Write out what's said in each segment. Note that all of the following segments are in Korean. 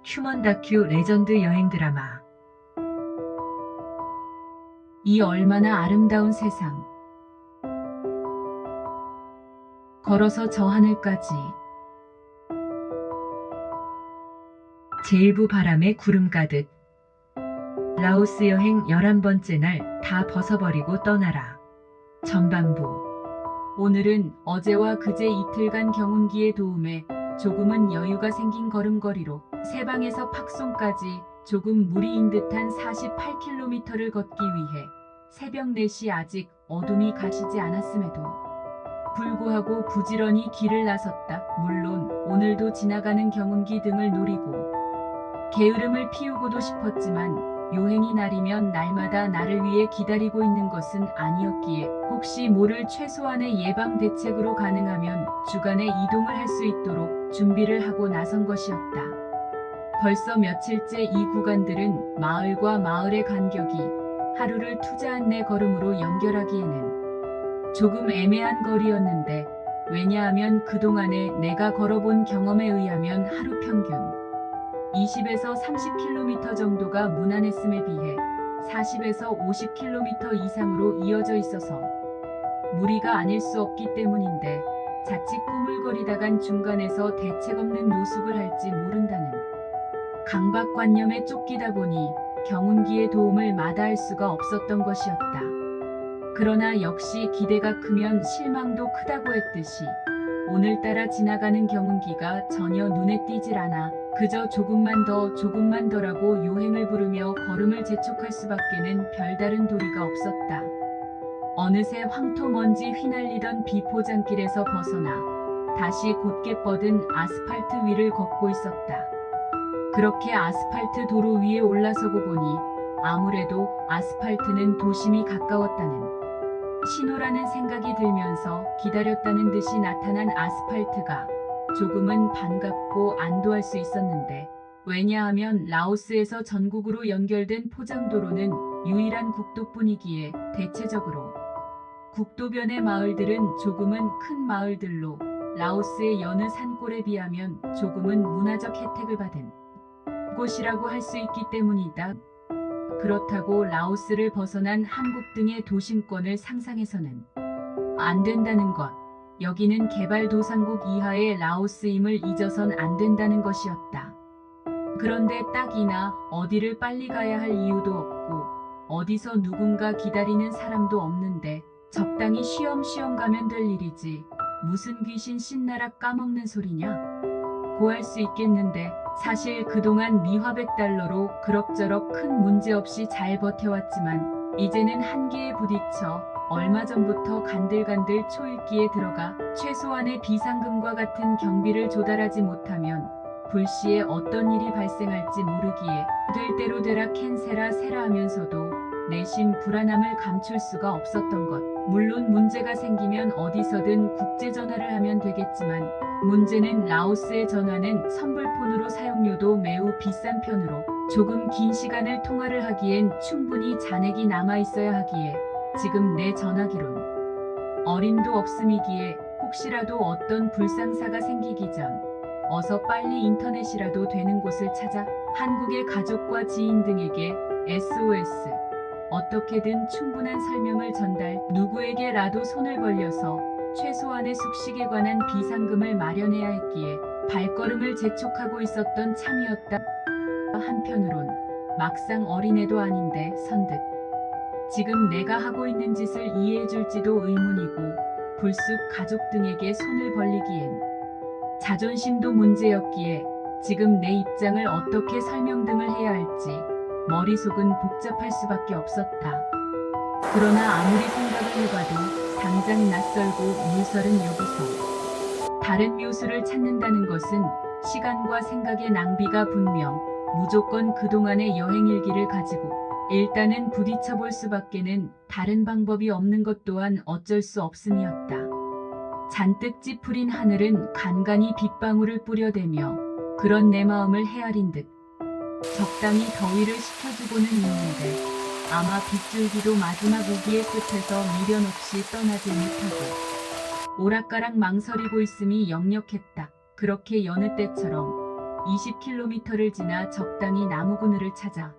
휴먼 다큐 레전드 여행 드라마. 이 얼마나 아름다운 세상. 걸어서 저 하늘까지. 제일부 바람에 구름 가득. 라오스 여행 11번째 날 다 벗어버리고 떠나라. 전반부. 오늘은 어제와 그제 이틀간 경운기의 도움에 조금은 여유가 생긴 걸음걸이로 세방에서 팍송까지 조금 무리인 듯한 48km를 걷기 위해 새벽 4시 아직 어둠이 가시지 않았음에도 불구하고 부지런히 길을 나섰다. 물론 오늘도 지나가는 경운기 등을 노리고 게으름을 피우고도 싶었지만 요행이 날이면 날마다 나를 위해 기다리고 있는 것은 아니었기에 혹시 모를 최소한의 예방 대책으로 가능하면 주간에 이동을 할 수 있도록 준비를 하고 나선 것이었다. 벌써 며칠째 이 구간들은 마을과 마을의 간격이 하루를 투자한 내 걸음으로 연결하기에는 조금 애매한 거리였는데, 왜냐하면 그동안에 내가 걸어본 경험에 의하면 하루 평균 20에서 30km 정도가 무난했음에 비해 40에서 50km 이상으로 이어져 있어서 무리가 아닐 수 없기 때문인데, 자칫 꾸물거리다간 중간에서 대책 없는 노숙을 할지 모른다는 강박관념에 쫓기다 보니 경운기의 도움을 마다할 수가 없었던 것이었다. 그러나 역시 기대가 크면 실망도 크다고 했듯이 오늘따라 지나가는 경운기가 전혀 눈에 띄질 않아 그저 조금만 더라고 요행을 부르며 걸음을 재촉할 수밖에는 별다른 도리가 없었다. 어느새 황토먼지 휘날리던 비포장길에서 벗어나 다시 곧게 뻗은 아스팔트 위를 걷고 있었다. 그렇게 아스팔트 도로 위에 올라서고 보니 아무래도 아스팔트는 도심이 가까웠다는 신호라는 생각이 들면서 기다렸다는 듯이 나타난 아스팔트가 조금은 반갑고 안도할 수 있었는데, 왜냐하면 라오스에서 전국으로 연결된 포장도로는 유일한 국도뿐이기에 대체적으로 국도변의 마을들은 조금은 큰 마을들로 라오스의 여느 산골에 비하면 조금은 문화적 혜택을 받은 곳이라고 할 수 있기 때문이다. 그렇다고 라오스를 벗어난 한국 등의 도심권을 상상해서는 안 된다는 것. 여기는 개발도상국 이하의 라오스임을 잊어선 안 된다는 것이었다. 그런데 딱이나 어디를 빨리 가야 할 이유도 없고 어디서 누군가 기다리는 사람도 없는데 적당히 쉬엄쉬엄 가면 될 일이지 무슨 귀신 신나락 까먹는 소리냐 고 할 수 있겠는데, 사실 그동안 미화 100달러로 그럭저럭 큰 문제 없이 잘 버텨왔지만 이제는 한계에 부딪혀 얼마 전부터 간들간들 초읽기에 들어가 최소한의 비상금과 같은 경비를 조달하지 못하면 불시에 어떤 일이 발생할지 모르기에 될 대로 되라 캔세라 세라 하면서도 내심 불안함을 감출 수가 없었던 것. 물론 문제가 생기면 어디서든 국제전화를 하면 되겠지만 문제는 라오스의 전화는 선불폰으로 사용료도 매우 비싼 편으로 조금 긴 시간을 통화를 하기엔 충분히 잔액이 남아있어야 하기에 지금 내 전화기론 어림도 없음이기에 혹시라도 어떤 불상사가 생기기 전 어서 빨리 인터넷이라도 되는 곳을 찾아 한국의 가족과 지인 등에게 SOS 어떻게든 충분한 설명을 전달, 누구에게라도 손을 벌려서 최소한의 숙식에 관한 비상금을 마련해야 했기에 발걸음을 재촉하고 있었던 참이었다. 한편으론 막상 어린애도 아닌데 선뜻 지금 내가 하고 있는 짓을 이해해줄지도 의문이고, 불쑥 가족 등에게 손을 벌리기엔 자존심도 문제였기에 지금 내 입장을 어떻게 설명 등을 해야 할지 머릿속은 복잡할 수밖에 없었다. 그러나 아무리 생각을 해봐도 당장 낯설고 물설은 여기서 다른 묘수를 찾는다는 것은 시간과 생각의 낭비가 분명, 무조건 그동안의 여행일기를 가지고 일단은 부딪혀볼 수밖에는 다른 방법이 없는 것 또한 어쩔 수 없음이었다. 잔뜩 찌푸린 하늘은 간간히 빗방울을 뿌려대며 그런 내 마음을 헤아린 듯 적당히 더위를 식혀주고는 있는데, 아마 빗줄기도 마지막 우기의 끝에서 미련 없이 떠나질 못하고 오락가락 망설이고 있음이 역력했다. 그렇게 여느 때처럼 20km를 지나 적당히 나무 그늘을 찾아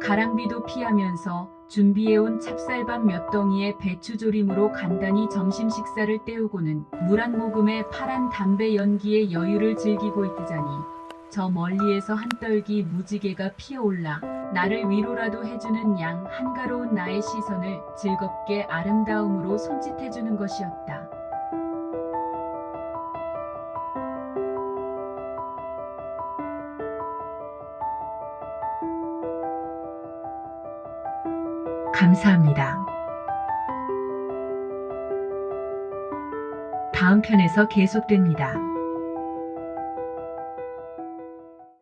가랑비도 피하면서 준비해온 찹쌀밥 몇 덩이에 배추조림으로 간단히 점심 식사를 때우고는 물 한 모금에 파란 담배 연기의 여유를 즐기고 있자니 저 멀리에서 한떨기 무지개가 피어올라 나를 위로라도 해주는 양 한가로운 나의 시선을 즐겁게 아름다움으로 손짓해주는 것이었다. 감사합니다. 다음 편에서 계속됩니다.